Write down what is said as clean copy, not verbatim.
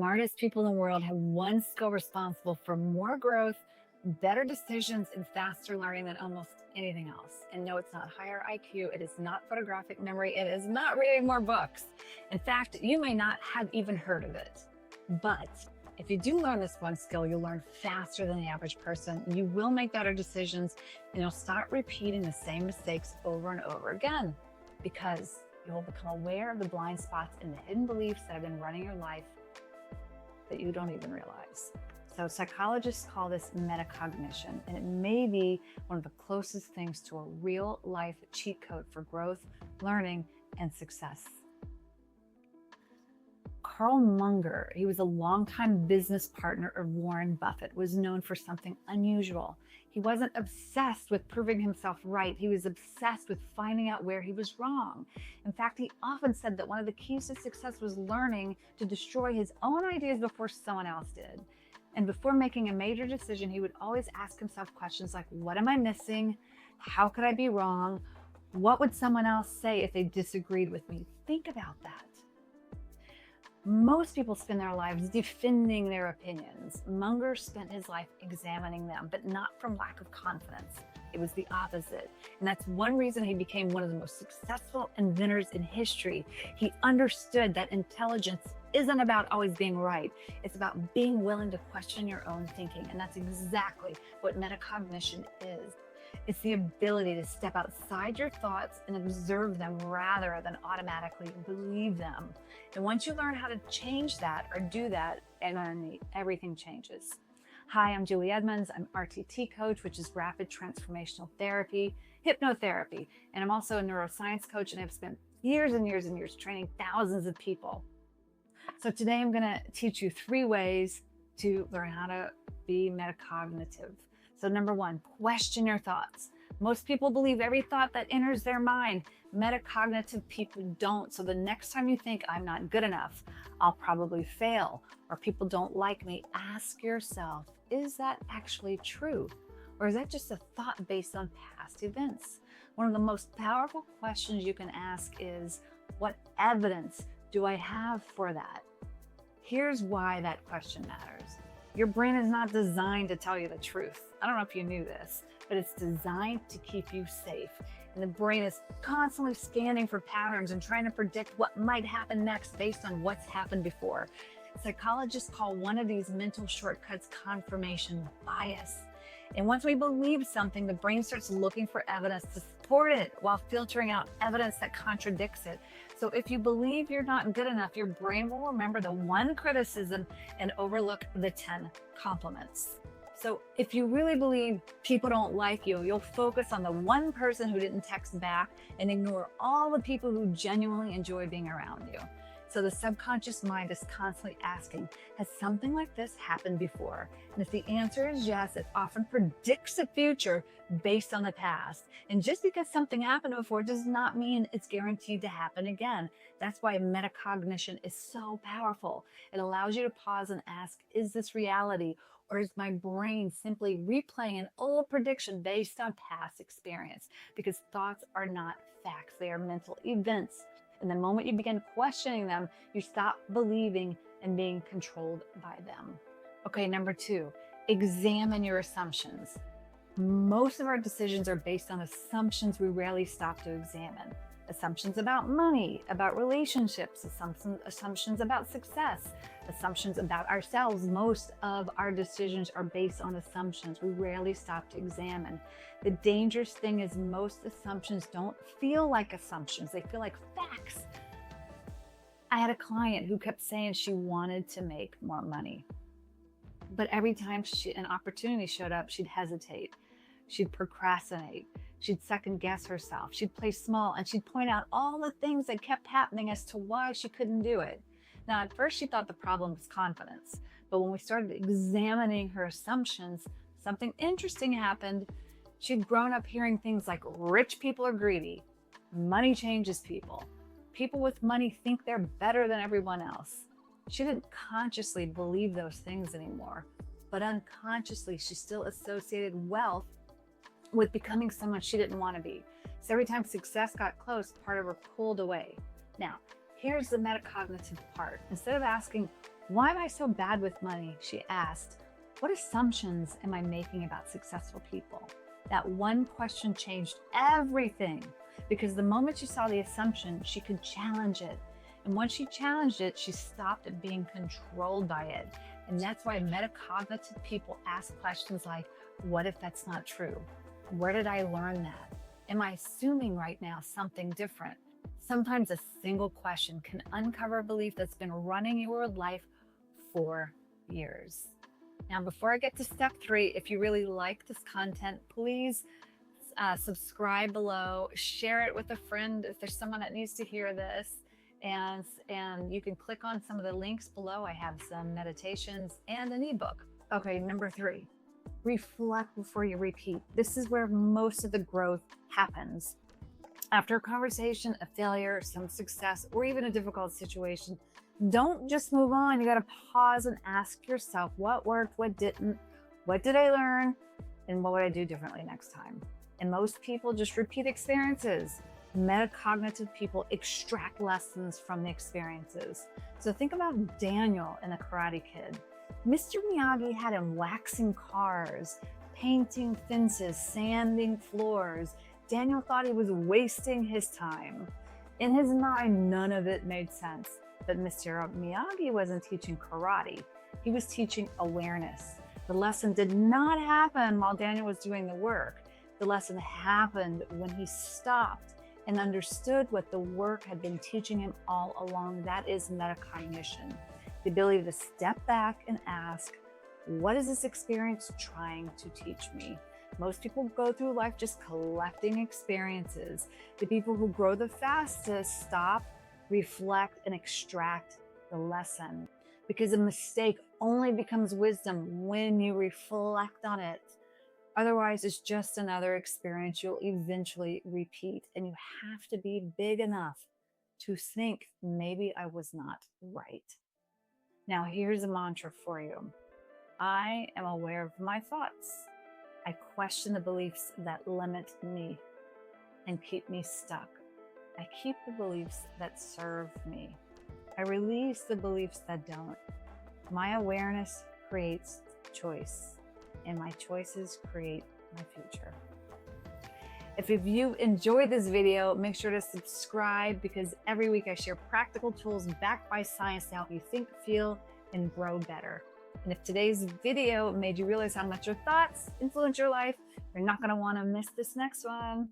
smartest people in the world have one skill responsible for more growth, better decisions, and faster learning than almost anything else. And no, it's not higher IQ. It is not photographic memory. It is not reading more books. In fact, you may not have even heard of it. But if you do learn this one skill, you'll learn faster than the average person. You will make better decisions, and you'll start repeating the same mistakes over and over again, because you'll become aware of the blind spots and the hidden beliefs that have been running your life that you don't even realize. So psychologists call this metacognition, and it may be one of the closest things to a real life cheat code for growth, learning, and success. Charlie Munger, he was a longtime business partner of Warren Buffett, was known for something unusual. He wasn't obsessed with proving himself right. He was obsessed with finding out where he was wrong. In fact, he often said that one of the keys to success was learning to destroy his own ideas before someone else did. And before making a major decision, he would always ask himself questions like, what am I missing? How could I be wrong? What would someone else say if they disagreed with me? Think about that. Most people spend their lives defending their opinions. Munger spent his life examining them, but not from lack of confidence. It was the opposite. And that's one reason he became one of the most successful inventors in history. He understood that intelligence isn't about always being right. It's about being willing to question your own thinking. And that's exactly what metacognition is. It's the ability to step outside your thoughts and observe them rather than automatically believe them. And once you learn how to change that or do that, and everything changes. Hi, I'm Julie Edmonds. I'm RTT coach, which is rapid transformational therapy, hypnotherapy. And I'm also a neuroscience coach, and I've spent years and years and years training thousands of people. So today I'm going to teach you 3 ways to learn how to be metacognitive. So number 1, question your thoughts. Most people believe every thought that enters their mind. Metacognitive people don't. So the next time you think, I'm not good enough, I'll probably fail, or people don't like me, ask yourself, is that actually true? Or is that just a thought based on past events? One of the most powerful questions you can ask is, what evidence do I have for that? Here's why that question matters. Your brain is not designed to tell you the truth. I don't know if you knew this, but it's designed to keep you safe. And the brain is constantly scanning for patterns and trying to predict what might happen next based on what's happened before. Psychologists call one of these mental shortcuts confirmation bias. And once we believe something, the brain starts looking for evidence to support it while filtering out evidence that contradicts it. So if you believe you're not good enough, your brain will remember the one criticism and overlook the 10 compliments. So if you really believe people don't like you, you'll focus on the one person who didn't text back and ignore all the people who genuinely enjoy being around you. So the subconscious mind is constantly asking, has something like this happened before? And if the answer is yes, it often predicts the future based on the past. And just because something happened before does not mean it's guaranteed to happen again. That's why metacognition is so powerful. It allows you to pause and ask, is this reality? Or is my brain simply replaying an old prediction based on past experience? Because thoughts are not facts, they are mental events. And the moment you begin questioning them, you stop believing and being controlled by them. Okay, number 2, examine your assumptions. Most of our decisions are based on assumptions we rarely stop to examine. Assumptions about money, about relationships, assumptions about success, assumptions about ourselves. Most of our decisions are based on assumptions we rarely stop to examine. The dangerous thing is most assumptions don't feel like assumptions. They feel like facts. I had a client who kept saying she wanted to make more money. But every time an opportunity showed up, she'd hesitate. She'd procrastinate. She'd second guess herself. She'd play small, and she'd point out all the things that kept happening as to why she couldn't do it. Now, at first she thought the problem was confidence, but when we started examining her assumptions, something interesting happened. She'd grown up hearing things like rich people are greedy, money changes people, people with money think they're better than everyone else. She didn't consciously believe those things anymore, but unconsciously she still associated wealth with becoming someone she didn't want to be. So every time success got close, part of her pulled away. Now, here's the metacognitive part. Instead of asking, Why am I so bad with money? She asked. What assumptions am I making about successful people? That one question changed everything, because the moment she saw the assumption, she could challenge it. And once she challenged it, she stopped being controlled by it. And that's why metacognitive people ask questions like, what if that's not true? Where did I learn that? Am I assuming right now something different? Sometimes a single question can uncover a belief that's been running your life for years. Now, before I get to step 3, if you really like this content, please subscribe below, share it with a friend if there's someone that needs to hear this. And you can click on some of the links below. I have some meditations and an ebook. Okay, number 3, reflect before you repeat. This is where most of the growth happens. After a conversation, a failure, some success, or even a difficult situation, don't just move on. You got to pause and ask yourself, what worked, what didn't, what did I learn, and what would I do differently next time? And most people just repeat experiences. Metacognitive people extract lessons from the experiences. So think about Daniel in The Karate Kid. Mr. Miyagi had him waxing cars, painting fences, sanding floors. Daniel thought he was wasting his time. In his mind, none of it made sense. But Mr. Miyagi wasn't teaching karate. He was teaching awareness. The lesson did not happen while Daniel was doing the work. The lesson happened when he stopped and understood what the work had been teaching him all along. That is metacognition. The ability to step back and ask, what is this experience trying to teach me? Most people go through life just collecting experiences. The people who grow the fastest stop, reflect, and extract the lesson, because a mistake only becomes wisdom when you reflect on it. Otherwise, it's just another experience you'll eventually repeat, and you have to be big enough to think, maybe I was not right. Now, here's a mantra for you. I am aware of my thoughts. I question the beliefs that limit me and keep me stuck. I keep the beliefs that serve me. I release the beliefs that don't. My awareness creates choice, and my choices create my future. If you enjoyed this video, make sure to subscribe, because every week I share practical tools backed by science to help you think, feel, and grow better. And if today's video made you realize how much your thoughts influence your life, you're not going to want to miss this next one.